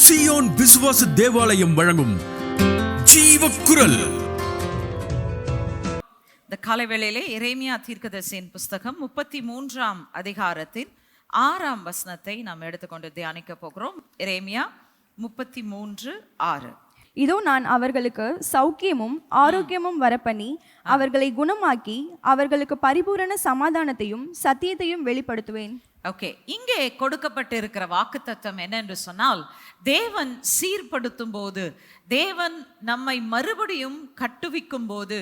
Zion விசுவாச தேவாலயம் வழங்கும் ஜீவக்குரல். இந்த காலை வேளையிலே எரேமியா தீர்க்கதரிசியின் புஸ்தகம் 33ஆம் அதிகாரத்தின் 6ஆம் வசனத்தை நாம் எடுத்துக்கொண்டு தியானிக்க போகிறோம். எரேமியா 33:6. இதோ நான் அவர்களுக்கு சௌக்கியமும் ஆரோக்கியமும் வரப்பண்ணி அவர்களை குணமாக்கி அவர்களுக்கு பரிபூரண சமாதானத்தையும் சத்தியத்தையும் வெளிப்படுத்துவேன். ஓகே, இங்கே கொடுக்கப்பட்டு இருக்கிற வாக்குத்தத்தம் என்ன என்று சொன்னால், தேவன் சீர்படுத்தும் போது, தேவன் நம்மை மறுபடியும் கட்டுவிக்கும் போது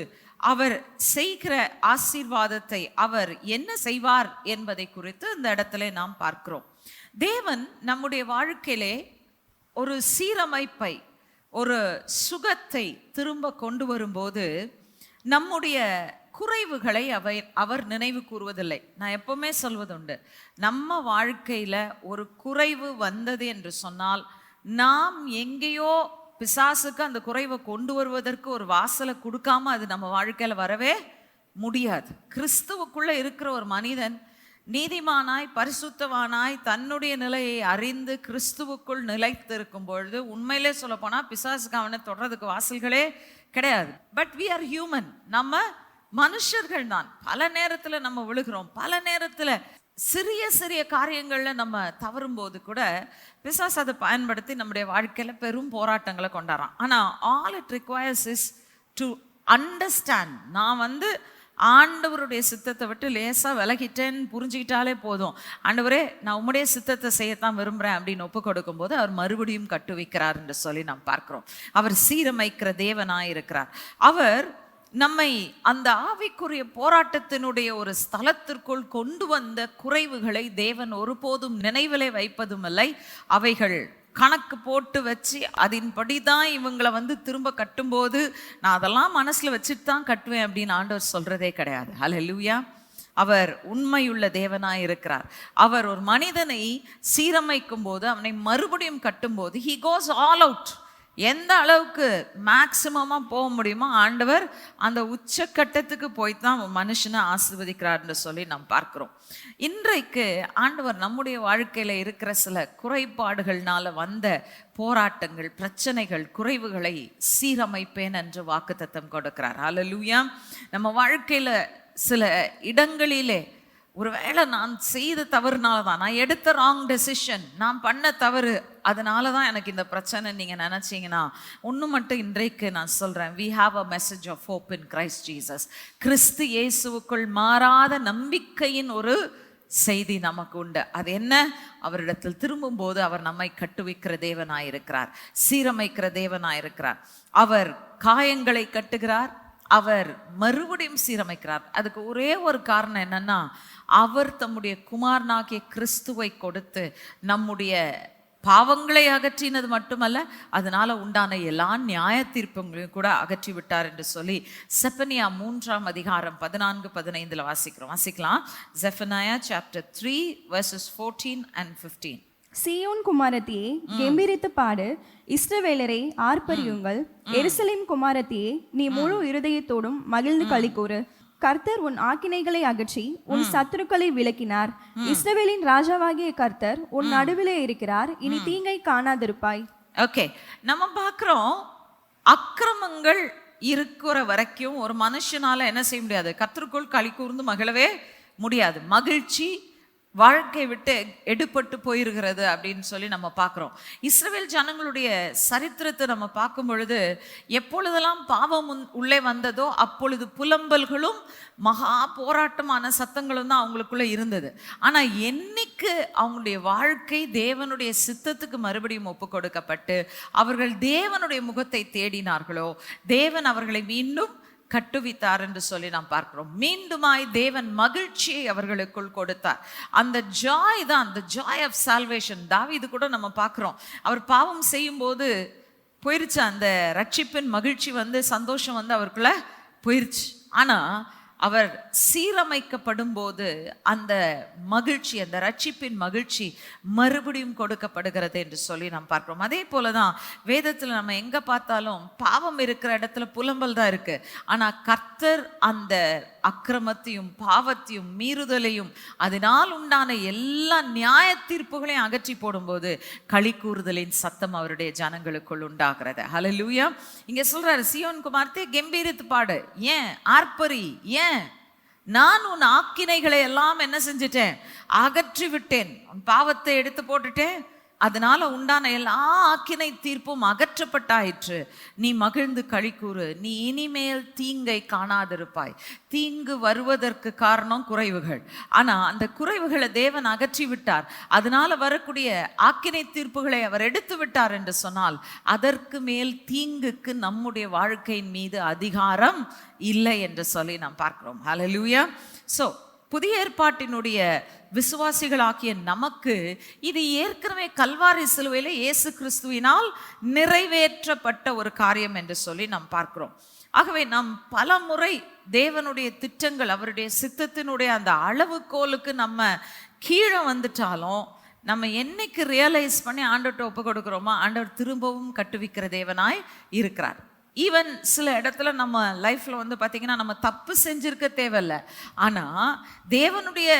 அவர் செய்கிற ஆசீர்வாதத்தை அவர் என்ன செய்வார் என்பதை குறித்து இந்த இடத்துல நாம் பார்க்கிறோம். தேவன் நம்முடைய வாழ்க்கையிலே ஒரு சீரமைப்பை, ஒரு சுகத்தை திரும்ப கொண்டு வரும்போது நம்முடைய குறைவுகளை அவர் நினைவு கூறுவதில்லை. நான் எப்பவுமே சொல்வதுண்டு, நம்ம வாழ்க்கையில ஒரு குறைவு வந்தது என்று சொன்னால் நாம் எங்கேயோ பிசாசுக்கு அந்த குறைவை கொண்டு வருவதற்கு ஒரு வாசலை கொடுக்காம அது நம்ம வாழ்க்கையில வரவே முடியாது. கிறிஸ்துவுக்குள்ள இருக்கிற ஒரு மனிதன் நீதிமானாய் பரிசுத்தவானாய் தன்னுடைய நிலையை அறிந்து கிறிஸ்துவுக்குள் நிலைத்திருக்கும் பொழுது உண்மையிலே சொல்ல போனா பிசாசுக்கு அவனை தொடர்றதுக்கு வாசல்களே கிடையாது. பட் we are human, நம்ம மனுஷர்கள் தான். பல நேரத்துல நம்ம விழுகிறோம், பல நேரத்துல சிறிய சிறிய காரியங்கள்ல நம்ம தவறும் போது கூட பிசாசு அதை பயன்படுத்தி நம்முடைய வாழ்க்கையில பெரும் போராட்டங்களை கொண்டாடுறான். ஆனா all it requires is to understand. நான் ஆண்டவருடைய சித்தத்தை விட்டு லேசாக விலகிட்டேன்னு புரிஞ்சுக்கிட்டாலே போதும். ஆண்டவரே, நான் உம்முடைய சித்தத்தை செய்யத்தான் விரும்புகிறேன் அப்படின்னு ஒப்பு கொடுக்கும் போது அவர் மறுபடியும் கட்டுவிக்கிறார் என்று சொல்லி நாம் பார்க்கிறோம். அவர் சீரமைக்கிற தேவனாய் இருக்கிறார். அவர் நம்மை அந்த ஆவிக்குரிய போராட்டத்தினுடைய ஒரு ஸ்தலத்திற்குள் கொண்டு வந்த குறைவுகளை தேவன் ஒருபோதும் நினைவிலே வைப்பதும் இல்லை. அவைகள் கணக்கு போட்டு வச்சு அதன்படி தான் இவங்களை திரும்ப கட்டும்போது நான் அதெல்லாம் மனசுல வச்சுட்டு தான் கட்டுவேன் அப்படின்னு ஆண்டவர் சொல்றதே கிடையாது. ஹல்லேலூயா. அவர் உண்மையுள்ள தேவனாய் இருக்கிறார். அவர் ஒரு மனிதனை சீரமைக்கும் போது, அவனை மறுபடியும் கட்டும்போது he goes all out. எந்த அளவுக்கு மேக்சிமமா போக முடியுமோ ஆண்டவர் அந்த உச்சக்கட்டத்துக்கு போய் தான் மனுஷனை ஆசீர்வதிக்கிறார்னு சொல்லி நாம் பார்க்கிறோம். இன்றைக்கு ஆண்டவர் நம்முடைய வாழ்க்கையில இருக்கிற சில குறைபாடுகள்னால வந்த போராட்டங்கள், பிரச்சனைகள், குறைவுகளை சீரமைப்பேன் என்று வாக்குத்தத்தம் கொடுக்கிறார். ஹல்லேலூயா. நம்ம வாழ்க்கையில சில இடங்களிலே ஒருவேளை நான் செய்த தவறுனால தான், நான் எடுத்த ராங் டெசிஷன், நான் பண்ண தவறு, அதனால தான் எனக்கு இந்த பிரச்சனை நீங்க நினைச்சீங்கன்னா ஒன்று மட்டும் இன்றைக்கு நான் சொல்றேன், we have a message of hope in Christ Jesus. கிறிஸ்து இயேசுவுக்குள் மாறாத நம்பிக்கையின் ஒரு செய்தி நமக்கு உண்டு. அது என்ன? அவரிடத்தில் திரும்பும் போது அவர் நம்மை கட்டுவிக்கிற தேவனாயிருக்கிறார், சீரமைக்கிற தேவனாயிருக்கிறார். அவர் காயங்களை கட்டுகிறார், அவர் மறுபடியும் சீரமைக்கிறார். அதுக்கு ஒரே ஒரு காரணம் என்னன்னா, அவர் தம்முடைய குமாரனாகிய கிறிஸ்துவை கொடுத்து நம்முடைய பாவங்களை அகற்றினது மட்டுமல்ல, அதனால உண்டான எல்லா நியாய தீர்ப்புகளையும் கூட அகற்றி விட்டார் என்று சொல்லி செப்பனியா 3ஆம் அதிகாரம் 14-15 வாசிக்கலாம். Zephaniah chapter 3 verses 14 and 15. சீயோன் குமாரத்தியே கெம்பீரித்து பாடு, இஸ்ரவேலரை ஆர்ப்பரியுங்கள். எருசலேம் குமாரத்தியே, நீ முழு இருதயத்தோடும் மகிழ்ந்து களிக்கூறு. கர்த்தர் உன் ஆக்கினைகளை அகற்றி உன் சத்துருக்களை விலக்கினார். இஸ்ரவேலின் ராஜாவாகிய கர்த்தர் உன் நடுவிலே இருக்கிறார், இனி தீங்கை காணாதிருப்பாய். ஓகே, நம்ம பார்க்கிறோம், அக்கிரமங்கள் இருக்கிற வரைக்கும் ஒரு மனுஷனால என்ன செய்ய முடியாது? கர்த்தருக்குள் களி கூர்ந்து மகிழவே முடியாது. மகிழ்ச்சி வாழ்க்கை விட்டு எடுபட்டு போயிருக்கிறது அப்படின்னு சொல்லி நம்ம பார்க்குறோம். இஸ்ரவேல் ஜனங்களுடைய சரித்திரத்தை நம்ம பார்க்கும் பொழுது, எப்பொழுதெல்லாம் பாவம் உள்ளே வந்ததோ அப்பொழுது புலம்பல்களும் மகா போராட்டமான சத்தங்களும் தான் அவங்களுக்குள்ள இருந்தது. ஆனால் என்னைக்கு அவங்களுடைய வாழ்க்கை தேவனுடைய சித்தத்துக்கு மறுபடியும் ஒப்பு கொடுக்கப்பட்டு அவர்கள் தேவனுடைய முகத்தை தேடினார்களோ, தேவன் அவர்களை மீண்டும் கட்டுவித்தார் என்று சொல்லி நாம் பார்க்கிறோம். மீண்டுமாய் தேவன் மகிழ்ச்சியை அவர்களுக்குள் கொடுத்தார். அந்த ஜாய் தான், அந்த ஜாய் ஆஃப் சால்வேஷன். தாவீது கூட நம்ம பார்க்கிறோம், அவர் பாவம் செய்யும் போது போயிருச்சு, அந்த ரட்சிப்பின் மகிழ்ச்சி சந்தோஷம் அவருக்குள்ள போயிருச்சு. ஆனா அவர் சீரமைக்கப்படும் போது அந்த மகிழ்ச்சி, அந்த ரட்சிப்பின் மகிழ்ச்சி மறுபடியும் கொடுக்கப்படுகிறது என்று சொல்லி நாம் பார்க்கிறோம். அதே போலதான் வேதத்தில் நம்ம எங்க பார்த்தாலும் பாவம் இருக்கிற இடத்துல புலம்பல் தான் இருக்கு. ஆனா கர்த்தர் அந்த அக்கிரமத்தையும் பாவத்தையும் மீறுதலையும் அதனால் உண்டான எல்லா நியாய தீர்ப்புகளையும் அகற்றி போடும்போது களி கூறுதலின் சத்தம் அவருடைய ஜனங்களுக்குள் உண்டாகிறது. ஹல்லேலூயா. இங்க சொல்றாரு, சீயோன் குமாரத்தே கெம்பீரித்து பாடு. ஏன் ஆர்ப்பரி? ஏன்? நான் உன் ஆக்கினைகளை எல்லாம் என்ன செஞ்சிட்டேன்? அகற்றி விட்டேன். உன் பாவத்தை எடுத்து போட்டுட்டேன். அதனால உண்டான எல்லா ஆக்கினை தீர்ப்பும் அகற்றப்பட்டாயிற்று. நீ மகிழ்ந்து களி கூறு. நீ இனிமேல் தீங்கை காணாதிருப்பாய். தீங்கு வருவதற்கு காரணம் குறைவுகள். ஆனா அந்த குறைவுகளை தேவன் அகற்றி விட்டார். அதனால வரக்கூடிய ஆக்கினை தீர்ப்புகளை அவர் எடுத்து விட்டார் என்று சொன்னால் அதற்கு மேல் தீங்குக்கு நம்முடைய வாழ்க்கையின் மீது அதிகாரம் இல்லை என்று சொல்லி நாம் பார்க்கிறோம். ஹல்லேலூயா. சோ புதிய ஏற்பாட்டினுடைய விசுவாசிகளாகிய நமக்கு இது ஏற்கனவே கல்வாரி சிலுவையில இயேசு கிறிஸ்துவினால் நிறைவேற்றப்பட்ட ஒரு காரியம் என்று சொல்லி நாம் பார்க்கிறோம். ஆகவே நாம் பல முறை தேவனுடைய திட்டங்கள், அவருடைய சித்தத்தினுடைய அந்த அளவுகோலுக்கு நம்ம கீழே வந்துட்டாலும் நம்ம என்னைக்கு ரியலைஸ் பண்ணி ஆண்டவர்கிட்ட ஒப்பு கொடுக்குறோமோ ஆண்டவர் திரும்பவும் கட்டுவிக்கிற தேவனாய் இருக்கிறார். ஈவன் சில இடத்துல நம்ம லைஃப்ல வந்து பார்த்தீங்கன்னா நம்ம தப்பு செஞ்சிருக்க தேவையில்லை. ஆனா தேவனுடைய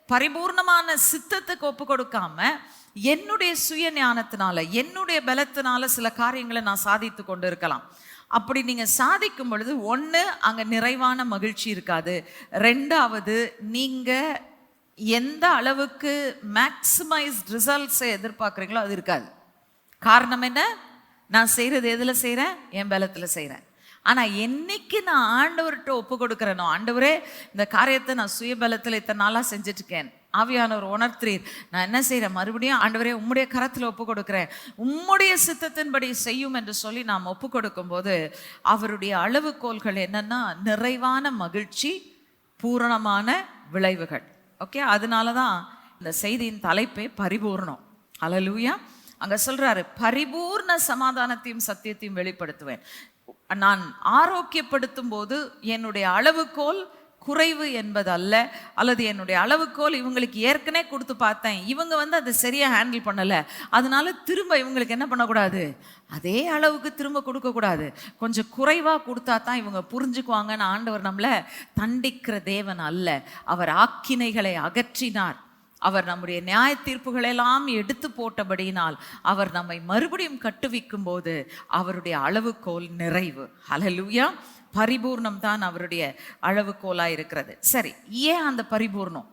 பரிபூர்ணமான சித்தத்துக்கு ஒப்பு கொடுக்காம என்னுடைய சுய ஞானத்தினால, என்னுடைய பலத்தினால சில காரியங்களை நான் சாதித்து கொண்டு இருக்கலாம். அப்படி நீங்க சாதிக்கும் பொழுது ஒன்று, அங்க நிறைவான மகிழ்ச்சி இருக்காது. ரெண்டாவது, நீங்க எந்த அளவுக்கு மேக்சிமைஸ்ட் ரிசல்ட்ஸை எதிர்பார்க்குறீங்களோ அது இருக்காது. காரணம் என்ன? நான் செய்கிறது எதில் செய்கிறேன்? என் பலத்தில் செய்கிறேன். ஆனால் என்னைக்கு நான் ஆண்டவர்கிட்ட ஒப்பு கொடுக்குறேனோ, ஆண்டவரே இந்த காரியத்தை நான் சுயபலத்தில் இத்தனை நாளாக செஞ்சுட்ருக்கேன், ஆவியானவர் உணர்த்துறீர், நான் என்ன செய்கிறேன்? மறுபடியும் ஆண்டவரே உம்முடைய கரத்தில் ஒப்பு கொடுக்குறேன், உம்முடைய சித்தத்தின்படி செய்யும் என்று சொல்லி நாம் ஒப்பு கொடுக்கும்போது அவருடைய அளவுகோல்கள் என்னன்னா நிறைவான மகிழ்ச்சி, பூரணமான விளைவுகள். ஓகே, அதனால தான் இந்த செய்தியின் தலைப்பே பரிபூர்ணம். ஹல்லேலூயா. அங்க சொல்றாரு, பரிபூர்ண சமாதானத்தையும் சத்தியத்தையும் வெளிப்படுத்துவேன். நான் ஆரோக்கியப்படுத்தும் போது என்னுடைய அளவுகோல் குறைவு என்பது அல்ல, அல்லது என்னுடைய அளவுகோல் இவங்களுக்கு ஏற்கனவே கொடுத்து பார்த்தேன், இவங்க வந்து அதை சரியாக ஹேண்டில் பண்ணலை, அதனால திரும்ப இவங்களுக்கு என்ன பண்ணக்கூடாது? அதே அளவுக்கு திரும்ப கொடுக்கக்கூடாது, கொஞ்சம் குறைவாக கொடுத்தா தான் இவங்க புரிஞ்சுக்குவாங்கன்னு ஆண்டவர் நம்மளை தண்டிக்கிற தேவன் அல்ல. அவர் ஆக்கினைகளை அகற்றினார். அவர் நம்முடைய நியாய தீர்ப்புகளெல்லாம் எடுத்து போட்டபடியினால் அவர் நம்மை மறுபடியும் கட்டுவிக்கும் போது அவருடைய அளவுகோல் நிறைவு. ஹல்லேலூயா. பரிபூர்ணம் தான் அவருடைய அளவுகோலாக இருக்கிறது. சரி, ஏன் அந்த பரிபூர்ணம்?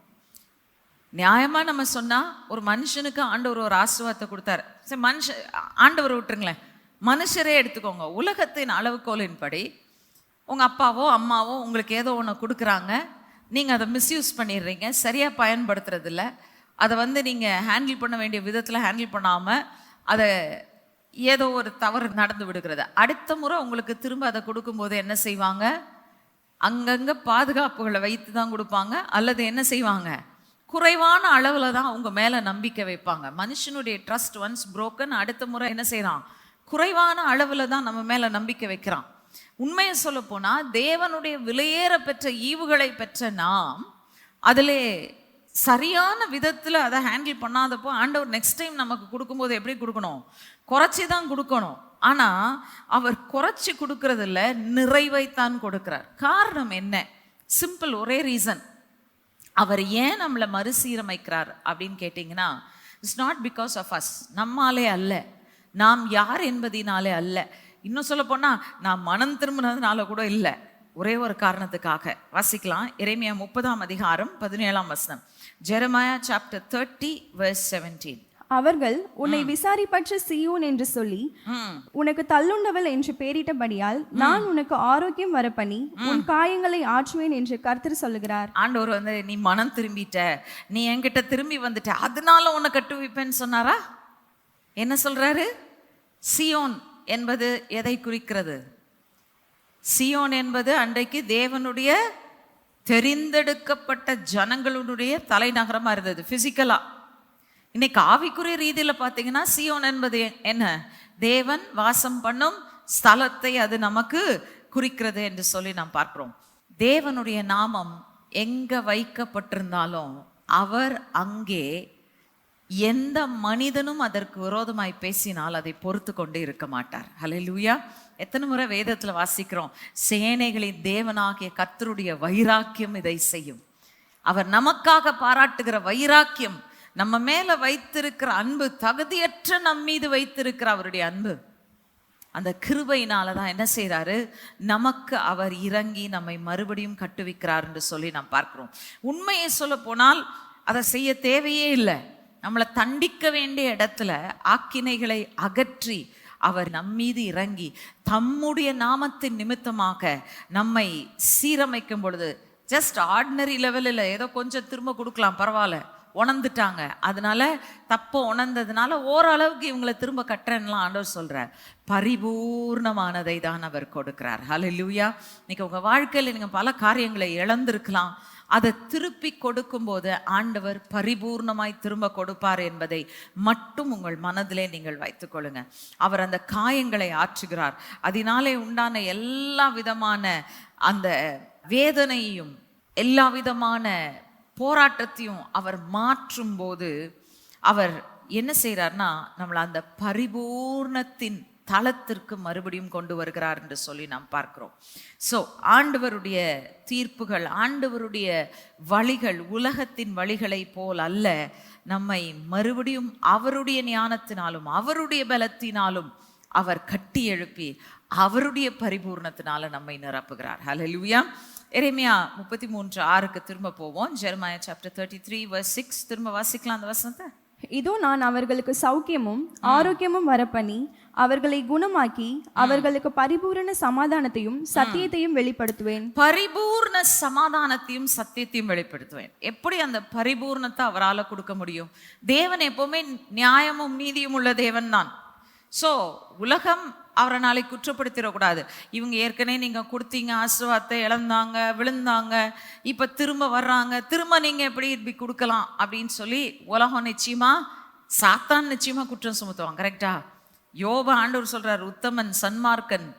நியாயமா நம்ம சொன்னா ஒரு மனுஷனுக்கு ஆண்டவர் ஒரு ஆசீர்வாதத்தை கொடுத்தாரு. சரி, ஆண்டவர் விட்டுருங்களேன், மனுஷரே எடுத்துக்கோங்க. உலகத்தின் அளவுகோலின்படி உங்க அப்பாவோ அம்மாவோ உங்களுக்கு ஏதோ ஒன்று கொடுக்குறாங்க, நீங்கள் அதை மிஸ்யூஸ் பண்ணிடுறீங்க, சரியாக பயன்படுத்துறதில்ல, அதை வந்து நீங்கள் ஹேண்டில் பண்ண வேண்டிய விதத்தில் ஹேண்டில் பண்ணாமல் அதை ஏதோ ஒரு தவறு நடந்து விடுகிறது. அடுத்த முறை உங்களுக்கு திரும்ப அதை கொடுக்கும்போது என்ன செய்வாங்க? அங்கங்கே பாதுகாப்புகளை வைத்து தான் கொடுப்பாங்க, அல்லது என்ன செய்வாங்க? குறைவான அளவில் தான் உங்கள் மேலே நம்பிக்கை வைப்பாங்க. மனுஷனுடைய ட்ரஸ்ட் ஒன்ஸ் புரோக்கன், அடுத்த முறை என்ன செய்யறான்? குறைவான அளவில் தான் நம்ம மேலே நம்பிக்கை வைக்கிறான். உண்மையை சொல்ல போனா தேவனுடைய விலையேற பெற்ற ஈவுகளை பெற்ற நாம் அதிலே சரியான விதத்தில் அதை ஹேண்டில் பண்ணாதப்போ ஆண்டவர் நெக்ஸ்ட் டைம் நமக்கு கொடுக்கும்போது எப்படி கொடுக்கணும்? குறைச்சி தான் கொடுக்கணும். ஆனால் அவர் குறைச்சி கொடுக்கறதில்ல, நிறைவைத்தான் கொடுக்கிறார். காரணம் என்ன? சிம்பிள், ஒரே ரீசன். அவர் ஏன் நம்மளை மறுசீரமைக்கிறார் அப்படின்னு கேட்டிங்கன்னா, it's not because of us, நம்மாலே அல்ல, நாம் யார் என்பதினாலே அல்ல, இன்னும் சொல்ல போனால் நான் மனம் திரும்பினதுனால கூட இல்லை, ஒரே ஒரு காரணத்துக்காக. வாசிக்கலாம், எரேமியா 30:17. Jeremiah chapter 30:17. அவர்கள் உன்னை விசாரிப்பற்ற சீயோன் என்று சொல்லி உனக்கு தள்ளுண்டவள் என்று பெயரிட்டபடியால் நான் உனக்கு ஆரோக்கியம் வரப்பண்ணி உன் காயங்களை ஆற்றுவேன் என்று கர்த்தர் சொல்லுகிறார். ஆண்டவர் வந்து நீ மனம் திரும்பிட்ட, நீ என்கிட்ட திரும்பி வந்துட்ட, அதனால உன்னை கட்டுவிப்பேன்னு சொன்னாரா? என்ன சொல்றாரு? சீயோன் என்பது எதை குறிக்கிறது? சீயோன் என்பது அன்றைக்கு தேவனுடைய தெரிந்தெடுக்கப்பட்ட ஜனங்களுடைய தலைநகரமா இருந்தது பிசிக்கலா. இன்னைக்கு ஆவிக்குரிய ரீதியில் பார்த்தீங்கன்னா சீயோன் என்பது என்ன? தேவன் வாசம் பண்ணும் ஸ்தலத்தை அது நமக்கு குறிக்கிறது என்று சொல்லி நாம் பார்க்கிறோம். தேவனுடைய நாமம் எங்க வைக்கப்பட்டிருந்தாலும் அவர் அங்கே எந்த மனிதனும் அதற்கு விரோதமாய் பேசினால் அதை பொறுத்து கொண்டு இருக்க மாட்டார். ஹல்லேலூயா. எத்தனை முறை வேதத்துல வாசிக்கிறோம், சேனைகளின் தேவனாகிய கர்த்தருடைய வைராக்கியம் இதை செய்யும். அவர் நமக்காக பாராட்டுகிற வைராக்கியம், நம்ம மேல வைத்திருக்கிற அன்பு, தகுதியற்ற நம் மீது வைத்திருக்கிற அவருடைய அன்பு, அந்த கிருபையினால தான் என்ன செய்யறாரு, நமக்கு அவர் இறங்கி நம்மை மறுபடியும் கட்டுவிக்கிறார் என்று சொல்லி நாம் பார்க்கிறோம். உண்மையை சொல்ல போனால் அதை செய்ய தேவையே இல்லை. நம்மளை தண்டிக்க வேண்டிய இடத்துல ஆக்கினைகளை அகற்றி அவர் நம்மீது இறங்கி தம்முடைய நாமத்தின் நிமித்தமாக நம்மை சீரமைக்கும் பொழுது, ஜஸ்ட் ஆர்டினரி லெவலில் ஏதோ கொஞ்சம் திரும்ப கொடுக்கலாம், பரவாயில்ல, உணர்ந்துட்டாங்க, அதனால தப்போ உணர்ந்ததுனால ஓரளவுக்கு இவங்களை திரும்ப கட்டுறேன்லாம் ஆண்டவர் சொல்றார். பரிபூர்ணமானதை தான் அவர் கொடுக்கிறார். ஹல்லேலூயா. இன்னைக்கு உங்க வாழ்க்கையில் நீங்க பல காரியங்களை இழந்திருக்கலாம், அதை திருப்பி கொடுக்கும்போது ஆண்டவர் பரிபூர்ணமாய் திரும்ப கொடுப்பார் என்பதை மட்டும் உங்கள் மனதிலே நீங்கள் வைத்துக்கொள்ளுங்க. அவர் அந்த காயங்களை ஆற்றுகிறார். அதனாலே உண்டான எல்லா விதமான அந்த வேதனையும் எல்லா விதமான போராட்டத்தையும் அவர் மாற்றும் போது அவர் என்ன செய்கிறார்னா, நம்மளை அந்த பரிபூர்ணத்தின் தளத்திற்கு மறுபடியும் கொண்டு வருகிறார் என்று சொல்லி நாம் பார்க்கிறோம். ஸோ ஆண்டவருடைய தீர்ப்புகள், ஆண்டவருடைய வழிகள் உலகத்தின் வழிகளை போல் அல்ல. நம்மை மறுபடியும் அவருடைய ஞானத்தினாலும் அவருடைய பலத்தினாலும் அவர் கட்டி எழுப்பி அவருடைய பரிபூர்ணத்தினால நம்மை நிரப்புகிறார். ஹல்லேலூயா. எரேமியா 33:6 திரும்ப போவோம். ஜெரமியா சாப்டர் 33 verse 6 திரும்ப வாசிக்கலாம் அந்த வசனத்தை. இதோ நான் அவர்களுக்கு சௌக்கியமும் ஆரோக்கியமும் வரப்பண்ணி அவர்களை குணமாக்கி அவர்களுக்கு பரிபூரண சமாதானத்தையும் சத்தியத்தையும் வெளிப்படுத்துவேன். பரிபூர்ண சமாதானத்தையும் சத்தியத்தையும் வெளிப்படுத்துவேன். எப்படி அந்த பரிபூர்ணத்தை அவரால் கொடுக்க முடியும்? தேவன் எப்பவுமே நியாயமும் நீதியும் உள்ள தேவன் தான். ஸோ உலகம் அவரை நாளைக்கு குற்றப்படுத்திடக்கூடாது. இவங்க ஏற்கனவே நீங்கள் கொடுத்தீங்க, ஆசீர்வாதத்தை இழந்தாங்க, விழுந்தாங்க, இப்போ திரும்ப வர்றாங்க, திரும்ப நீங்கள் எப்படி இப்படி கொடுக்கலாம் அப்படின்னு சொல்லி உலகம் நிச்சயமா, சாத்தான் நிச்சயமா குற்றம் சுமத்துவாங்க. கரெக்டா? யோபு ஆண்டவர் சொல்றார், உத்தமன் சன்மார்க்கன்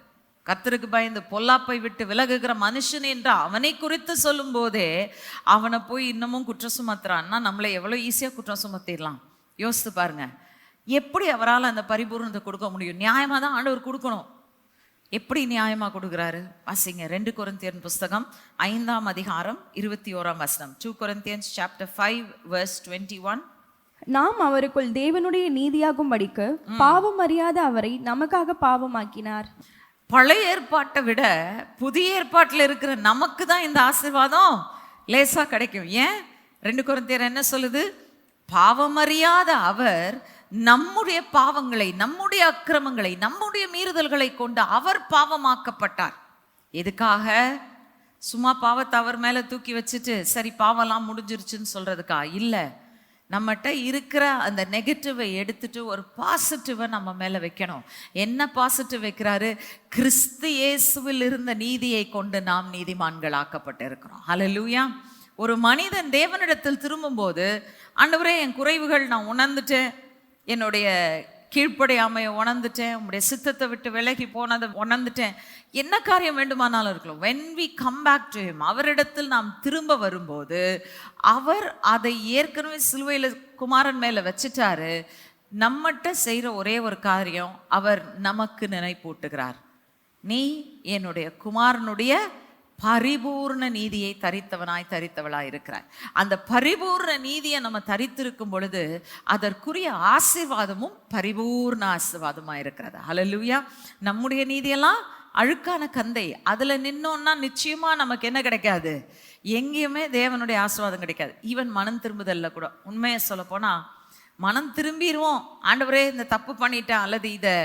கர்த்தருக்கு பயந்து பொல்லாப்பை விட்டு விலகுகிற மனுஷன் என்று அவனை குறித்து சொல்லும் போதே அவனை போய் இன்னமும் குற்றம் சுமத்துறான்னா நம்மளை எவ்வளோ ஈஸியாக குற்றம் சுமத்திடலாம். யோசித்து பாருங்க. எப்படி அவரால் அந்த பரிபூர்ணத்தை கொடுக்க முடியும்? நியாயமாக தான் ஆண்டவர் கொடுக்கணும். எப்படி நியாயமாக கொடுக்குறாரு? வாசிங்க 2 கொரிந்தியர் புஸ்தகம் 5ஆம் அதிகாரம் 21ஆம் வசனம். 2 Corinthians chapter 5 verse 21. நாம் அவருக்குள் தேவனுடைய நீதியாகும்படிக்கு பாவம் அறியாத அவரை நமக்காக பாவமாக்கினார். பழைய ஏற்பாட்டை விட புதிய ஏற்பாட்டில் இருக்கிற நமக்கு தான் இந்த ஆசீர்வாதம் லேசா கிடைக்கும். ஏன்? 2 கொரிந்தியர் என்ன சொல்லுது? பாவம் அறியாத அவர் நம்முடைய பாவங்களை, நம்முடைய அக்கிரமங்களை, நம்முடைய மீறுதல்களை கொண்டு அவர் பாவமாக்கப்பட்டார். எதுக்காக? சும்மா பாவத்தை அவர் மேல தூக்கி வச்சுட்டு சரி பாவம்லாம் முடிஞ்சிருச்சுன்னு சொல்றதுக்கா? இல்லை. நம்மகிட்ட இருக்கிற அந்த நெகட்டிவை எடுத்துட்டு ஒரு பாசிட்டிவை நம்ம மேல வைக்கணும். என்ன பாசிட்டிவ் வைக்கிறாரு? கிறிஸ்து இயேசுவில் இருந்த நீதியை கொண்டு நாம் நீதிமான்கள் ஆக்கப்பட்டு இருக்கிறோம். ஹல்லேலூயா. ஒரு மனிதன் தேவனிடத்தில் திரும்பும்போது, ஆண்டவரே என் குறைவுகள் நான் உணர்ந்துட்டேன், என்னுடைய கீழ்ப்படையாமையை உணர்ந்துட்டேன், உங்களுடைய சித்தத்தை விட்டு விலகி போனதை உணர்ந்துட்டேன், என்ன காரியம் வேண்டுமானாலும் இருக்கலாம். when we come back to him, அவரிடத்தில் நாம் திரும்ப வரும்போது அவர் அதை ஏற்கனவே சிலுவையில் குமாரன் மேலே வச்சுட்டாரு. நம்மகிட்ட செய்கிற ஒரே ஒரு காரியம், அவர் நமக்கு நினைப்பூட்டுகிறார், நீ என்னுடைய குமாரனுடைய பரிபூர்ண நீதியை தரித்தவனாய் தரித்தவளாய் இருக்கிறாய். அந்த பரிபூர்ண நீதியை நம்ம தரித்திருக்கும் பொழுது அதற்குரிய ஆசீர்வாதமும் பரிபூர்ண ஆசீர்வாதமாக இருக்கிறது. ஹல்லேலூயா. நம்முடைய நீதியெல்லாம் அழுக்கான கந்தை, அதில் நின்னோன்னா நிச்சயமா நமக்கு என்ன கிடைக்காது? எங்கேயுமே தேவனுடைய ஆசீர்வாதம் கிடைக்காது. ஈவன் மனம் திரும்புதல்ல கூட. உண்மையை சொல்ல போனா மனம் திரும்பிடுவோம், ஆண்டவரே இந்த தப்பு பண்ணிட்டேன் அல்லது இதை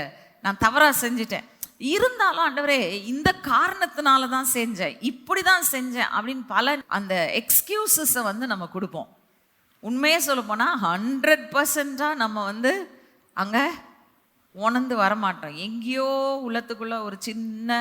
நான் தவறாக செஞ்சிட்டேன், இருந்தாலும் ஆண்டவரே இந்த காரணத்தினால தான் செஞ்சேன், இப்படி தான் செஞ்சேன் அப்படின்னு பல அந்த எக்ஸ்கியூசஸை நம்ம கொடுப்போம். உண்மையே சொல்ல போனால் 100% நம்ம அங்கே உணர்ந்து வரமாட்டோம். எங்கேயோ உள்ளத்துக்குள்ள ஒரு சின்ன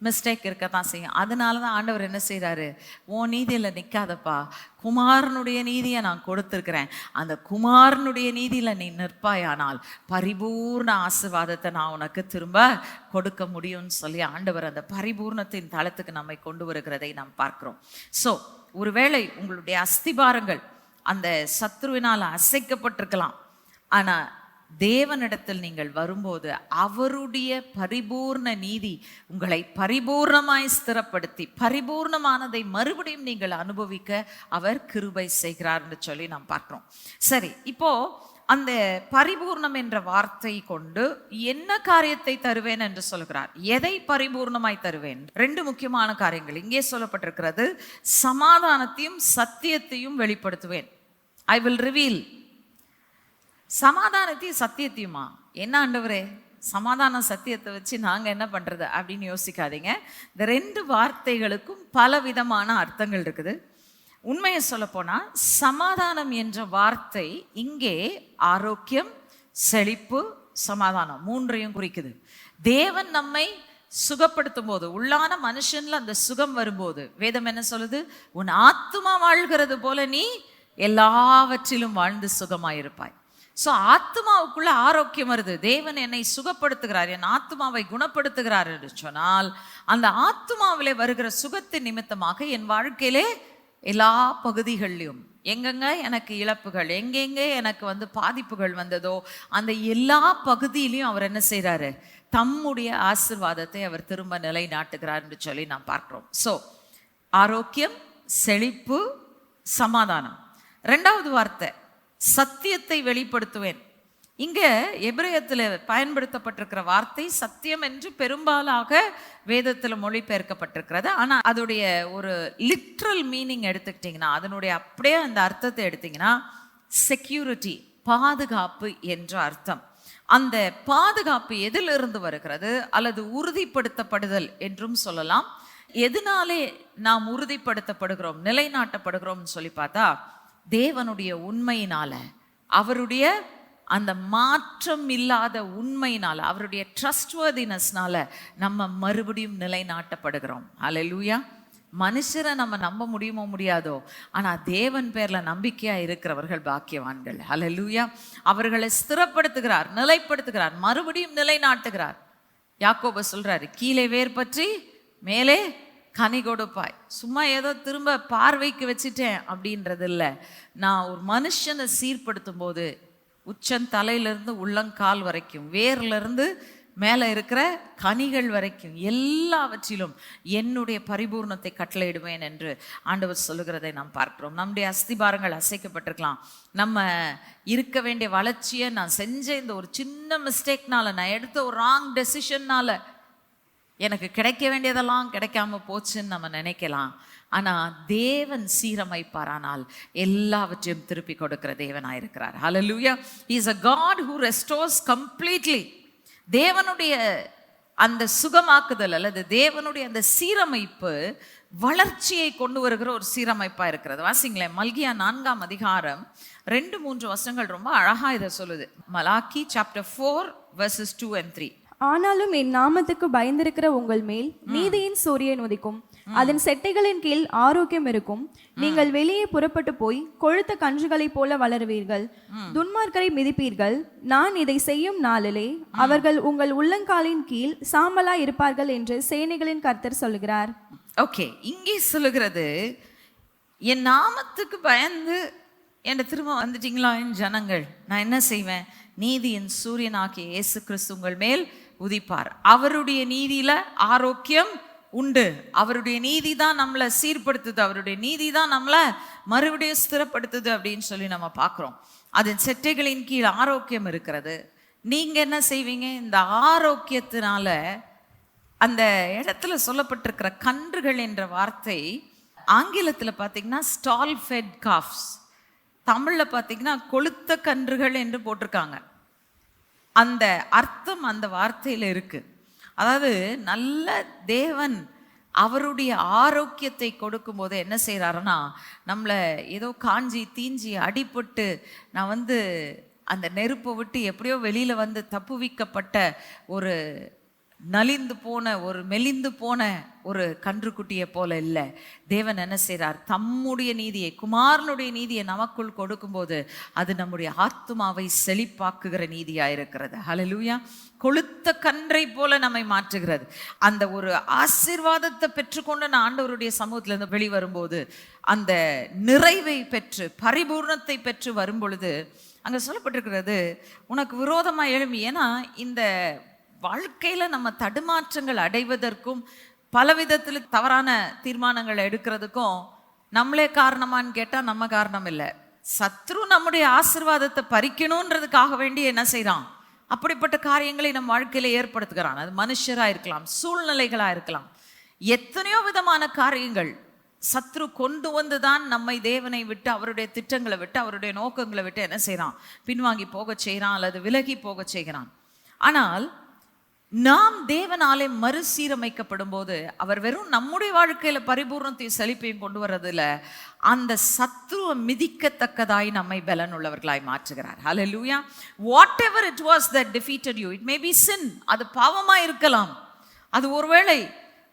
மிஸ்டேக் இருக்கத்தான் செய்யும். அதனால தான் ஆண்டவர் என்ன செய்கிறாரு, உன் நீதியில் நிற்காதப்பா, குமாரனுடைய நீதியை நான் கொடுத்துருக்கிறேன், அந்த குமாரனுடைய நீதியில் நீ நிற்பாயானால் பரிபூர்ண ஆசீர்வாதத்தை நான் உனக்கு திரும்ப கொடுக்க முடியும்னு சொல்லி ஆண்டவர் அந்த பரிபூர்ணத்தின் தளத்துக்கு நம்மை கொண்டு வருகிறதை நாம் பார்க்கிறோம். ஸோ ஒருவேளை உங்களுடைய அஸ்திபாரங்கள் அந்த சத்ருவினால் அசைக்கப்பட்டிருக்கலாம், ஆனால் தேவனிடத்தில் நீங்கள் வரும்போது அவருடைய பரிபூர்ண நீதி உங்களை பரிபூர்ணமாய் ஸ்திரப்படுத்தி பரிபூர்ணமானதை மறுபடியும் நீங்கள் அனுபவிக்க அவர் கிருபை செய்கிறார் என்று சொல்லி நாம் பார்க்கிறோம். சரி, இப்போ அந்த பரிபூர்ணம் என்ற வார்த்தை கொண்டு என்ன காரியத்தை தருவேன் என்று சொல்கிறார். எதை பரிபூர்ணமாய் தருவேன்? ரெண்டு முக்கியமான காரியங்கள் இங்கே சொல்லப்பட்டிருக்கிறது. சமாதானத்தையும் சத்தியத்தையும் வெளிப்படுத்துவேன். I will reveal. சமாதானத்தையும் சத்தியத்தையுமா? என்ன ஆண்டவரே, சமாதான சத்தியத்தை வச்சு நாங்கள் என்ன பண்ணுறது அப்படின்னு யோசிக்காதீங்க. இந்த ரெண்டு வார்த்தைகளுக்கும் பல விதமான அர்த்தங்கள் இருக்குது. உண்மையை சொல்லப்போனால் சமாதானம் என்ற வார்த்தை இங்கே ஆரோக்கியம், செழிப்பு, சமாதானம் மூன்றையும் குறிக்குது. தேவன் நம்மை சுகப்படுத்தும் போது, உள்ளான மனுஷன்ல அந்த சுகம் வரும்போது வேதம் என்ன சொல்லுது? உன் ஆத்துமா வாழ்கிறது போல நீ எல்லாவற்றிலும் வாழ்ந்து சுகமாயிருப்பாய். ஸோ ஆத்மாவுக்குள்ள ஆரோக்கியம் வருது. தேவன் என்னை சுகப்படுத்துகிறார், என் ஆத்மாவை குணப்படுத்துகிறார் என்று சொன்னால் அந்த ஆத்மாவிலே வருகிற சுகத்தின் நிமித்தமாக என் வாழ்க்கையிலே எல்லா பகுதிகள்லையும் எங்கெங்க எனக்கு இழப்புகள், எங்கெங்கே எனக்கு பாதிப்புகள் வந்ததோ அந்த எல்லா பகுதியிலையும் அவர் என்ன செய்கிறாரு? தம்முடைய ஆசீர்வாதத்தை அவர் திரும்ப நிலைநாட்டுகிறார் என்று சொல்லி நாம் பார்க்கிறோம். ஸோ ஆரோக்கியம், செழிப்பு, சமாதானம். ரெண்டாவது வார்த்தை சத்தியத்தை வெளிப்படுத்துவேன். இங்க எபிரேயத்தில் பயன்படுத்தப்பட்டிருக்கிற வார்த்தை சத்தியம் என்று பெரும்பாலாக வேதத்தில் மொழிபெயர்க்கப்பட்டிருக்கிறது. ஆனால் அதோடைய ஒரு லிட்ரல் மீனிங் எடுத்துக்கிட்டிங்கன்னா, அதனுடைய அப்படியே அந்த அர்த்தத்தை எடுத்திங்கன்னா செக்யூரிட்டி, பாதுகாப்பு என்ற அர்த்தம். அந்த பாதுகாப்பு எதிலிருந்து வருகிறது? அல்லது உறுதிப்படுத்தப்படுதல் என்றும் சொல்லலாம். எதனாலே நாம் உறுதிப்படுத்தப்படுகிறோம், நிலைநாட்டப்படுகிறோம்னு சொல்லி பார்த்தா தேவனுடைய உண்மையினால, அவருடைய அந்த மாற்றம் இல்லாத உண்மையினால, அவருடைய ட்ரஸ்ட்வர்தினஸ்னால நம்ம மறுபடியும் நிலைநாட்டப்படுகிறோம். ஹல்லேலூயா. மனுஷரை நம்ம நம்ப முடியுமோ முடியாதோ, ஆனால் தேவன் பேர்ல நம்பிக்கையா இருக்கிறவர்கள் பாக்கியவான்கள். ஹல்லேலூயா. அவர்களை ஸ்திரப்படுத்துகிறார், நிலைப்படுத்துகிறார், மறுபடியும் நிலைநாட்டுகிறார். யாக்கோபு சொல்றாரு, கீழே வேர் பற்றி மேலே கனி கொடுப்பாய். சும்மா ஏதோ திரும்ப பார்வைக்கு வச்சுட்டேன் அப்படின்றது இல்லை. நான் ஒரு மனுஷனை சீர்படுத்தும் போது உச்சந்தலையிலிருந்து உள்ளங்கால் வரைக்கும், வேர்லேருந்து மேலே இருக்கிற கனிகள் வரைக்கும் எல்லாவற்றிலும் என்னுடைய பரிபூர்ணத்தை கட்டளையிடுவேன் என்று ஆண்டவர் சொல்லுகிறதை நாம் பார்க்கிறோம். நம்முடைய அஸ்திபாரங்கள் அசைக்கப்பட்டிருக்கலாம், நம்ம இருக்க வேண்டிய வளர்ச்சியை நான் செஞ்ச இந்த ஒரு சின்ன மிஸ்டேக்னால, நான் எடுத்த ஒரு ராங் டெசிஷன்னால எனக்கு கிடைக்க வேண்டியதெல்லாம் கிடைக்காம போச்சுன்னு நம்ம நினைக்கலாம். ஆனால் தேவன் சீரமைப்பாரானால் எல்லாவற்றையும் திருப்பி கொடுக்கிற தேவனாயிருக்கிறார். ஹல்லேலூயா. He is a God who restores completely. தேவனுடைய அந்த சுகமாக்குதல் அல்லது தேவனுடைய அந்த சீரமைப்பு வளர்ச்சியை கொண்டு வருகிற ஒரு சீரமைப்பாக இருக்கிறது. வாசிங்களேன், மல்கியா 4ஆம் அதிகாரம் 2-3 வசனங்கள் ரொம்ப அழகா இதை சொல்லுது. Malachi chapter 4 verses 2 and 3. ஆனாலும் என் நாமத்துக்கு பயந்திருக்கிற உங்கள் மேல் நீதியின் சூரியன் உதிக்கும், அதன் செட்டைகளின் கீழ் ஆரோக்கியம் இருக்கும். நீங்கள் வெளியே புறப்பட்டு போய் கொழுத்த கன்றுகளைப் போல வளருவீர்கள், துன்மார்க்கரை மிதிப்பீர்கள். நான் இதை செய்யும் நாளிலே அவர்கள் உங்கள் உள்ளங்காலின் கீழ் சாம்பலாய் இருப்பார்கள் என்று சேனைகளின் கர்த்தர் சொல்லுகிறார். ஓகே, இங்கே சொல்லுகிறது, என் நாமத்துக்கு பயந்து என் திரும்ப வந்துட்டீங்களா என் ஜனங்கள், நான் என்ன செய்வேன்? நீதியின் சூரியனாகிய இயேசு கிறிஸ்து உங்கள் மேல் உதிப்பார். அவருடைய நீதியில ஆரோக்கியம் உண்டு. அவருடைய நீதி தான் நம்மளை சீர்படுத்துது, அவருடைய நீதி தான் நம்மளை மறுபடியும் ஸ்திரப்படுத்துது அப்படின்னு சொல்லி நம்ம பார்க்குறோம். அதன் செட்டைகளின் கீழ் ஆரோக்கியம் இருக்கிறது. நீங்க என்ன செய்வீங்க? இந்த ஆரோக்கியத்தினால அந்த இடத்துல சொல்லப்பட்டிருக்கிற கன்றுகள் என்ற வார்த்தை ஆங்கிலத்தில் பார்த்தீங்கன்னா ஸ்டால் ஃபெட் காஃப்ஸ், தமிழில் பார்த்தீங்கன்னா கொளுத்த கன்றுகள் என்று போட்டிருக்காங்க. அந்த அர்த்தம் அந்த வார்த்தையில் இருக்கு. அதாவது நல்ல தேவன் அவருடைய ஆரோக்கியத்தை கொடுக்கும் போது என்ன செய்கிறாருன்னா, நம்மளை ஏதோ காஞ்சி தீஞ்சி அடிபட்டு நான் அந்த நெருப்பை விட்டு எப்படியோ வெளியில் தப்புவிக்கப்பட்ட ஒரு நலிந்து போன ஒரு மெலிந்து போன ஒரு கன்றுக்குட்டியை போல இல்லை. தேவன் என்ன செய்கிறார்? தம்முடைய நீதியை, குமாரனுடைய நீதியை நமக்குள் கொடுக்கும்போது அது நம்முடைய ஆத்துமாவை செழிப்பாக்குகிற நீதியாக இருக்கிறது. ஹல்லேலூயா. கொளுத்த கன்றை போல நம்மை மாற்றுகிறது. அந்த ஒரு ஆசீர்வாதத்தை பெற்றுக்கொண்டு நான் ஆண்டவருடைய சமூகத்திலிருந்து வெளிவரும்போது, அந்த நிறைவை பெற்று பரிபூர்ணத்தை பெற்று வரும் பொழுது அங்கே சொல்லப்பட்டிருக்கிறது, உனக்கு விரோதமாக எழும்பி. ஏன்னா இந்த வாழ்க்கையில் நம்ம தடுமாற்றங்கள் அடைவதற்கும் பலவிதத்தில் தவறான தீர்மானங்கள் எடுக்கிறதுக்கும் நம்மளே காரணமான்னு கேட்டால் நம்ம காரணம் இல்லை. சத்ரு நம்முடைய ஆசீர்வாதத்தை பறிக்கணுன்றதுக்காக வேண்டி என்ன செய்கிறான்? அப்படிப்பட்ட காரியங்களை நம் வாழ்க்கையில ஏற்படுத்துகிறான். அது மனுஷராக இருக்கலாம், சூழ்நிலைகளாக இருக்கலாம், எத்தனையோ விதமான காரியங்கள் சத்ரு கொண்டு வந்து தான் நம்மை தேவனை விட்டு, அவருடைய திட்டங்களை விட்டு, அவருடைய நோக்கங்களை விட்டு என்ன செய்கிறான்? பின்வாங்கி போக செய்கிறான் அல்லது விலகி போக செய்கிறான். ஆனால் நாம் தேவனாலே மறுசீரமைக்கப்படும் போது அவர் வெறும் நம்முடைய வாழ்க்கையில பரிபூர்ணத்தையும் செழிப்பையும் கொண்டு வர்றதுல அந்த சத்ருவை மிதிக்கத்தக்கதாய் நம்மை பலனுள்ளவர்களாய் மாற்றுகிறார். ஹல்லேலூயா. whatever it was that defeated you, it may be sin. அது பாவமா இருக்கலாம், அது ஒருவேளை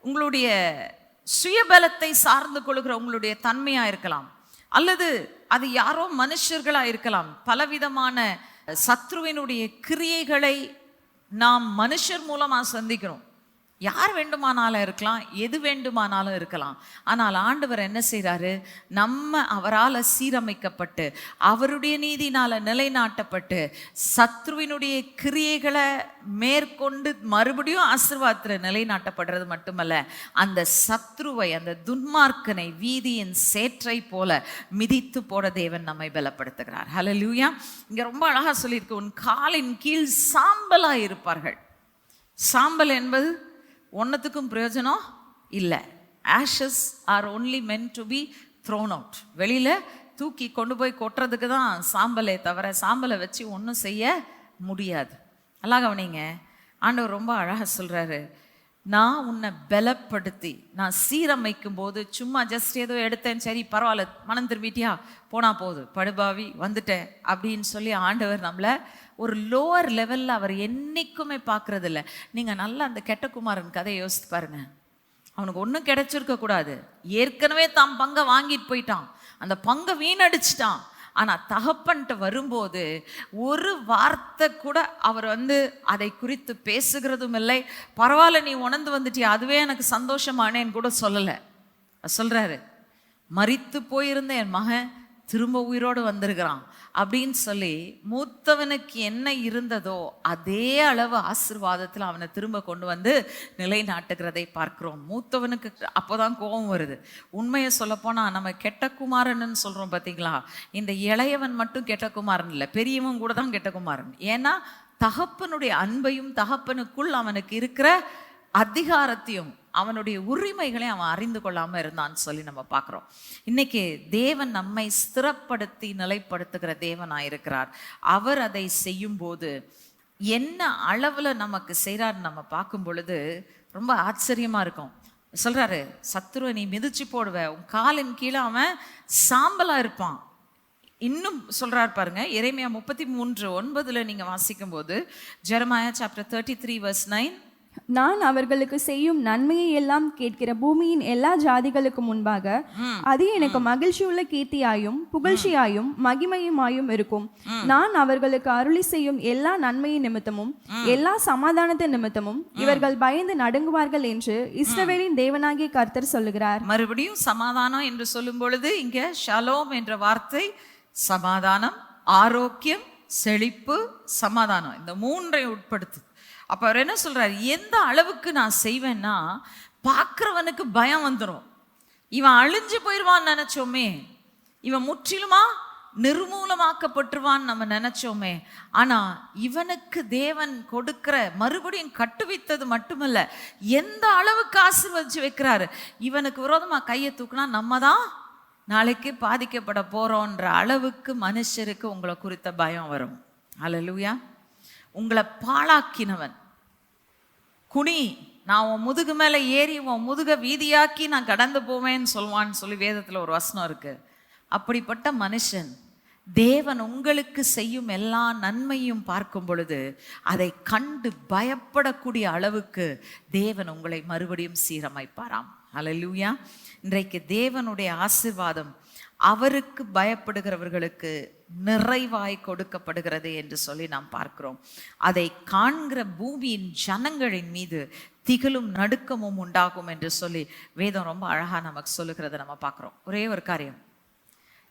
உங்களுடைய சுயபலத்தை சார்ந்து கொள்கிற உங்களுடைய தன்மையா இருக்கலாம், அல்லது அது யாரோ மனுஷர்களா இருக்கலாம். பலவிதமான சத்ருவினுடைய கிரியைகளை நாம் மனுஷர் மூலமா சந்திக்கிறோம். யார் வேண்டுமானாலும் இருக்கலாம், எது வேண்டுமானாலும் இருக்கலாம். ஆனால் ஆண்டவர் என்ன செய்கிறாரு? நம்ம அவரால் சீரமைக்கப்பட்டு அவருடைய நீதினால நிலைநாட்டப்பட்டு சத்ருவினுடைய கிரியைகளை மேற்கொண்டு மறுபடியும் ஆசீர்வாதத்தில் நிலைநாட்டப்படுறது மட்டுமல்ல, அந்த சத்ருவை, அந்த துன்மார்க்கனை வீதியின் சேற்றை போல மிதித்து போட தேவன் நம்மை பலப்படுத்துகிறார். ஹல்லேலூயா. இங்க ரொம்ப அழகா சொல்லியிருக்கு, உன் காலின் கீழ் சாம்பலா இருப்பார்கள். சாம்பல் என்பது ஒன்னத்துக்கும் பிரயோஜனம் இல்லை. Ashes are only meant to be thrown out. வெளியில் தூக்கி கொண்டு போய் கொட்டுறதுக்கு தான் சாம்பலே தவிர சாம்பலை வச்சு ஒன்றும் செய்ய முடியாது. நல்லா கவனிங்க, ஆண்டவர் ரொம்ப அழகாக சொல்கிறாரு, நான் உன்னை பலப்படுத்தி நான் சீரமைக்கும் போது சும்மா ஜஸ்ட் ஏதோ எடுத்தேன், சரி பரவாயில்ல, மனம் திரும்பிட்டியா, போனா போகுது, படுபாவி வந்துட்டேன் அப்படின்னு சொல்லி ஆண்டவர் நம்மளை ஒரு லோவர் லெவலில் அவர் என்னைக்குமே பார்க்கறது இல்லை. நீங்கள் நல்லா அந்த கெட்டகுமாரன் கதையை யோசித்து பாருங்க. அவனுக்கு ஒன்றும் கிடைச்சிருக்க கூடாது, ஏற்கனவே தாம் பங்கை வாங்கிட்டு போயிட்டான், அந்த பங்கை வீணடிச்சிட்டான். ஆனால் தகப்பன்ட்டு வரும்போது ஒரு வார்த்தை கூட அவர் அதை குறித்து பேசுகிறதும் இல்லை. பரவாயில்ல, நீ உணர்ந்து வந்துட்டியா, அதுவே எனக்கு சந்தோஷமானேன்னு கூட சொல்லலை. சொல்கிறாரு, மரித்து போயிருந்த என் மகன் திரும்ப உயிரோடு வந்திருக்கிறான் அப்படின்னு சொல்லி மூத்தவனுக்கு என்ன இருந்ததோ அதே அளவு ஆசீர்வாதத்தில் அவனை திரும்ப கொண்டு வந்து நிலைநாட்டுகிறதை பார்க்கிறோம். மூத்தவனுக்கு அப்போதான் கோபம் வருது. உண்மையை சொல்லப்போனால் நம்ம கெட்ட குமாரன்னு சொல்கிறோம் பார்த்தீங்களா, இந்த இளையவன் மட்டும் கெட்ட குமாரன் இல்லை, பெரியவன் கூட தான் கெட்ட குமாரன். ஏன்னா தகப்பனுடைய அன்பையும் தகப்பனுக்குள் அவனுக்கு இருக்கிற அதிகாரத்தையும் அவனுடைய உரிமைகளை அவன் அறிந்து கொள்ளாமல் இருந்தான்னு சொல்லி நம்ம பார்க்குறோம். இன்னைக்கு தேவன் நம்மை ஸ்திரப்படுத்தி நிலைப்படுத்துகிற தேவனாயிருக்கிறார். அவர் அதை செய்யும் போது என்ன அளவில் நமக்கு செய்கிறார் நம்ம பார்க்கும் பொழுது ரொம்ப ஆச்சரியமாக இருக்கும். சொல்கிறாரு, சத்துருவை நீ மிதிச்சு போடுவ, உன் காலின் கீழே அவன் சாம்பலாக இருப்பான். இன்னும் சொல்கிறார் பாருங்க, எரேமியா 33:9 நீங்கள் வாசிக்கும் போது, ஜெரமாயா சாப்டர் 33 verse 9, நான் அவர்களுக்கு செய்யும் நன்மையை எல்லாம் கேட்கிற பூமியின் எல்லா ஜாதிகளுக்கு முன்பாக அது எனக்கு மகிழ்ச்சியுள்ள கீர்த்தியாயும் புகழ்ச்சியாயும் மகிமையுமாயும் இருக்கும். நான் அவர்களுக்கு அருளி செய்யும் எல்லா நன்மையின் நிமித்தமும் எல்லா சமாதானத்தின் நிமித்தமும் இவர்கள் பயந்து நடுங்குவார்கள் என்று இஸ்ரவேலின் தேவனாகிய கர்த்தர் சொல்லுகிறார். மறுபடியும் சமாதானம் என்று சொல்லும் பொழுது இங்க ஷலோம் என்ற வார்த்தை சமாதானம், ஆரோக்கியம், செழிப்பு, சமாதானம், இந்த மூன்றை உட்படுத்து. அப்போ அவர் என்ன சொல்கிறார், எந்த அளவுக்கு நான் செய்வேன்னா பார்க்குறவனுக்கு பயம் வந்துடும். இவன் அழிஞ்சு போயிடுவான்னு நினச்சோமே, இவன் முற்றிலுமா நிர்மூலமாக்கப்பட்டுருவான்னு நம்ம நினச்சோமே, ஆனால் இவனுக்கு தேவன் கொடுக்கிற மறுபடியும் கட்டுவித்தது மட்டுமல்ல, எந்த அளவுக்கு ஆசீர்வதிச்சு வைக்கிறாரு. இவனுக்கு விரோதமாக கையை தூக்குனா நம்ம தான் நாளைக்கு பாதிக்கப்பட போகிறோன்ற அளவுக்கு மனுஷருக்கு உங்களை குறித்த பயம் வரும். அல்லேலூயா. உங்களை பாழாக்கினவன், குனி, நான் உன் முதுகு மேலே ஏறி உன் முதுகை வீதியாக்கி நான் கடந்து போவேன்னு சொல்வான்னு சொல்லி வேதத்தில் ஒரு வசனம் இருக்கு. அப்படிப்பட்ட மனுஷன் தேவன் உங்களுக்கு செய்யும் எல்லா நன்மையும் பார்க்கும் பொழுது அதை கண்டு பயப்படக்கூடிய அளவுக்கு தேவன் உங்களை மறுபடியும் சீரமைப்பாராம். ஹல்லேலூயா. இன்றைக்கு தேவனுடைய ஆசீர்வாதம் அவருக்கு பயப்படுகிறவர்களுக்கு நிறைவாய் கொடுக்கப்படுகிறது என்று சொல்லி நாம் பார்க்கிறோம். அதை காண்கிற பூமியின் ஜனங்களின் மீது திகிலும் நடுக்கமும் உண்டாகும் என்று சொல்லி வேதம் ரொம்ப அழகா நமக்கு சொல்லுகிறத நம்ம பார்க்கிறோம். ஒரே ஒரு காரியம்,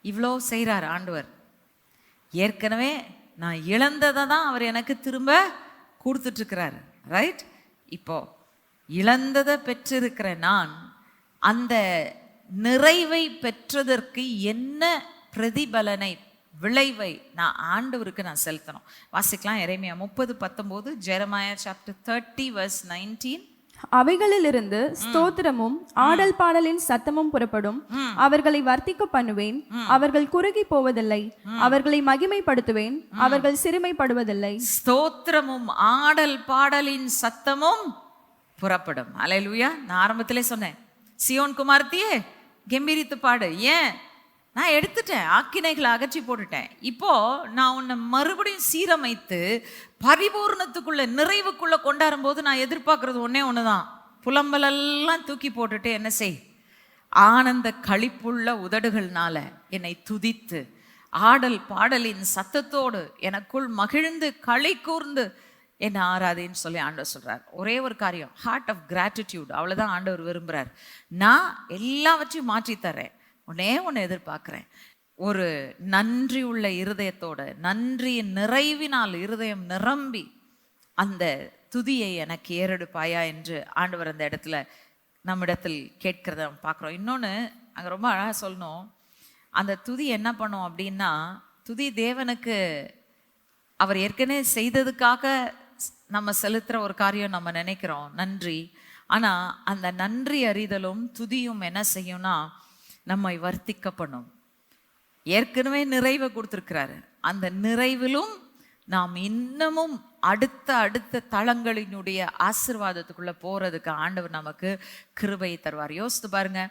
இவ்வளோ செய்கிறார் ஆண்டவர். ஏற்கனவே நான் இழந்ததை தான் அவர் எனக்கு திரும்ப கொடுத்துட்ருக்கிறார். ரைட்? இப்போ இழந்ததை பெற்றிருக்கிற நான் அந்த நிறைவை பெற்றதற்கு என்ன பிரதிபலனை, விளைவை நான் ஆண்டவருக்கு நான் செலுத்தணும். வாசிக்கலாம் எரேமியா 30:19, ஜெரமாயா சாப்டர் 30 verse 19. அவைகளிலிருந்து ஸ்தோத்திரமும் ஆடல் பாடலின் சத்தமும் புறப்படும். அவர்களை வர்த்திக்க பண்ணுவேன், அவர்கள் குறுகி போவதில்லை. அவர்களை மகிமைப்படுத்துவேன், அவர்கள் சிறுமைப்படுவதில்லை. ஸ்தோத்திரமும் ஆடல் பாடலின் சத்தமும் புறப்படும். அல்லேலூயா. நான் ஆரம்பத்திலே சொன்னேன், சியோன் குமாரத்தியே கெம்பீரித்து பாடு. ஏன்? நான் எடுத்துட்டேன், ஆக்கினைகளை அகற்றி போட்டுட்டேன். இப்போ நான் உன்னை மறுபடியும் சீரமைத்து பரிபூர்ணத்துக்குள்ள நிறைவுக்குள்ள கொண்டாடும் போது நான் எதிர்பார்க்கறது ஒன்னே ஒண்ணுதான், புலம்பலெல்லாம் தூக்கி போட்டுட்டு என்ன செய், ஆனந்த களிப்புள்ள உதடுகள்னால என்னை துதித்து ஆடல் பாடலின் சத்தத்தோடு எனக்குள் மகிழ்ந்து களி கூர்ந்து என்ன ஆராதின்னு சொல்லி ஆண்டவர் சொல்றார். ஒரே ஒரு காரியம், ஹார்ட் ஆஃப் கிராட்டிடியூட். அவ்வளவுதான் ஆண்டவர் விரும்புறார். நான் எல்லாவற்றையும் மாற்றி தரேன், ஒன்று எதிர்பார்க்கிறேன். ஒரு நன்றி உள்ள இருதயத்தோட, நன்றியின் நிறைவினால் இருதயம் நிரம்பி அந்த துதியை எனக்கு ஏறெடுப்பாயா என்று ஆண்டவர் அந்த இடத்துல நம்மிடத்தில் கேட்கிறத நம்ம பார்க்குறோம். இன்னொன்று அங்கே ரொம்ப அழகாக சொல்லணும், அந்த துதி என்ன பண்ணோம் அப்படின்னா, துதி தேவனுக்கு அவர் ஏற்கனவே செய்ததுக்காக நம்ம செலுத்துகிற ஒரு காரியம் நம்ம நினைக்கிறோம், நன்றி. ஆனால் அந்த நன்றி அறிதலும் துதியும் என்ன செய்யும்னா நம்மை வர்த்திக்க பண்ணும். ஏற்கனவே நிறைவை கொடுத்துருக்கிறாரு, அந்த நிறைவிலும் நாம் இன்னமும் அடுத்த தளங்களினுடைய ஆசீர்வாதத்துக்குள்ள போறதுக்கு ஆண்டவர் நமக்கு கிருபையை தருவார். யோசித்து பாருங்க,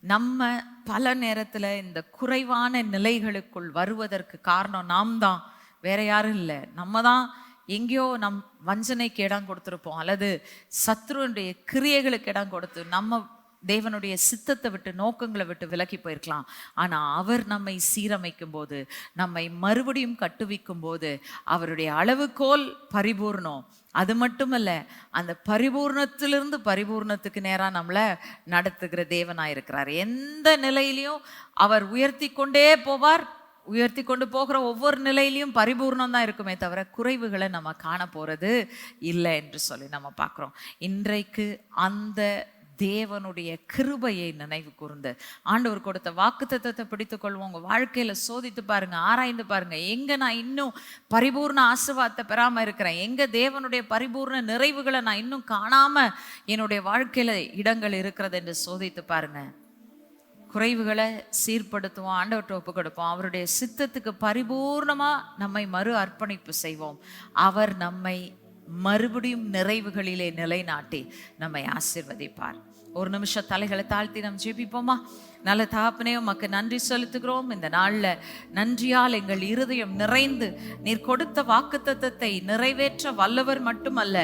நம்ம பல நேரத்துல இந்த குறைவான நிலைகளுக்குள் வருவதற்கு காரணம் நாம் தான், வேற யாரும் இல்லை. நம்ம தான் எங்கேயோ நம் வஞ்சனைக்கு இடம் கொடுத்துருப்போம், அல்லது சத்ருனுடைய கிரியைகளுக்கு இடம் கொடுத்து நம்ம தேவனுடைய சித்தத்தை விட்டு, நோக்கங்களை விட்டு விலகி போயிருக்கலாம். ஆனால் அவர் நம்மை சீரமைக்கும் போது, நம்மை மறுபடியும் கட்டுவிக்கும் போது அவருடைய அளவுகோல் பரிபூர்ணம். அது மட்டுமல்ல, அந்த பரிபூர்ணத்திலிருந்து பரிபூர்ணத்துக்கு நேராக நம்மளை நடத்துகிற தேவனாயிருக்கிறார். எந்த நிலையிலையும் அவர் உயர்த்தி கொண்டே போவார். உயர்த்தி கொண்டு போகிற ஒவ்வொரு நிலையிலையும் பரிபூர்ணம் தான் இருக்குமே தவிர குறைவுகளை நம்ம காண போறது இல்லை என்று சொல்லி நம்ம பார்க்குறோம். இன்றைக்கு அந்த தேவனுடைய கிருபையை நினைவு கூர்ந்து ஆண்டவர் கொடுத்த வாக்குத்தத்தத்தை பிடித்துக் கொள்வோம். உங்க வாழ்க்கையில சோதித்து பாருங்க, ஆராய்ந்து பாருங்க, எங்க நான் இன்னும் பரிபூர்ண ஆசீர்வாதத்தை பெறாம இருக்கிறேன், எங்க தேவனுடைய பரிபூர்ண நிறைவுகளை நான் இன்னும் காணாம என்னுடைய வாழ்க்கையில இடங்கள் இருக்கிறது என்று சோதித்து பாருங்க. குறைவுகளை சீர்படுத்துவோம், ஆண்டவர்கிட்ட ஒப்பு கொடுப்போம், அவருடைய சித்தத்துக்கு பரிபூர்ணமா நம்மை மறு அர்ப்பணிப்பு செய்வோம். அவர் நம்மை மறுபடியும் நிறைவுகளிலே நிலைநாட்டி நம்மை ஆசீர்வதிப்பார். ஒரு நிமிஷம் தலைகளை தாழ்த்தி நம்ம ஜெபிப்போமா? நல்ல தகப்பனே, உமக்கு நன்றி செலுத்துகிறோம். இந்த நாளில் நன்றியால் எங்கள் இருதயம் நிறைந்து, நீர் கொடுத்த வாக்குத்தத்தத்தை நிறைவேற்ற வல்லவர் மட்டுமல்ல,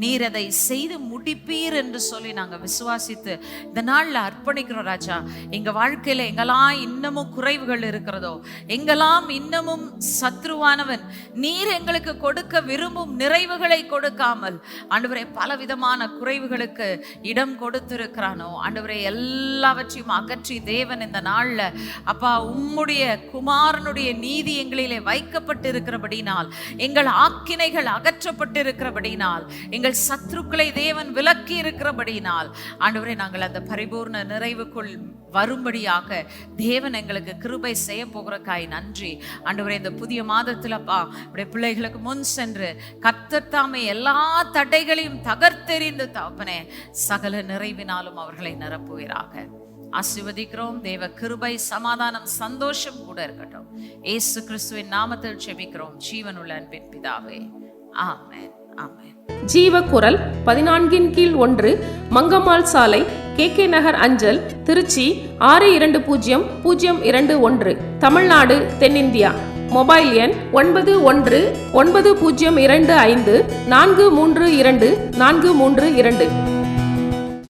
நீர் அதை செய்து முடிப்பீர் என்று சொல்லி நாங்கள் விசுவாசித்து இந்த நாளில் அர்ப்பணிக்கிறோம். ராஜா, எங்கள் வாழ்க்கையில் எங்கெல்லாம் இன்னமும் குறைவுகள் இருக்கிறதோ, எங்கெல்லாம் இன்னமும் சத்ருவானவன் நீர் எங்களுக்கு கொடுக்க விரும்பும் நிறைவுகளை கொடுக்காமல் ஆண்டவரே பலவிதமான குறைவுகளுக்கு இடம் கொடுத்திருக்கிறானோ, ஆண்டவரே எல்லாவற்றையும் அகற்றி தேவன் இந்த நாள்ல அப்பா உம்முடைய குமாரனுடைய நீதி எங்களிலே வைக்கப்பட்டிருக்கிறபடினால், எங்கள் ஆக்கினைகள் அகற்றப்பட்டிருக்கிறபடினால், எங்கள் சத்ருக்களை தேவன் விலக்கி இருக்கிறபடினால் ஆண்டவரே நாங்கள் அந்த பரிபூர்ண நிறைவுக்குள் வரும்படியாக தேவன் எங்களுக்கு கிருபை செய்ய போகிறக்காய் நன்றி. ஆண்டவரே, இந்த புதிய மாதத்தில் அப்பா உடைய பிள்ளைகளுக்கு முன் சென்று கர்த்தர் தாமே எல்லா தடைகளையும் தகர்த்தெறிந்து தகப்பனே சகல நிறைவினாலும் அவர்களை நிரப்புவீராக. ஆசீர்வதிக்கிறோம். தேவ கிருபை, சமாதானம், சந்தோஷம் கூட இருக்கட்டும். இயேசு கிறிஸ்துவின் நாமத்தில் ஜெபிக்கிறோம் ஜீவனுள்ள அன்பின் பிதாவே, ஆமென், ஆமென். ஜீவ குரல் 14 கீழ் 1, மங்கம்மாள் சாலை, KK நகர் அஞ்சல், திருச்சி 620021, தமிழ்நாடு, தென்னிந்தியா. மொபைல் எண் 919025432432.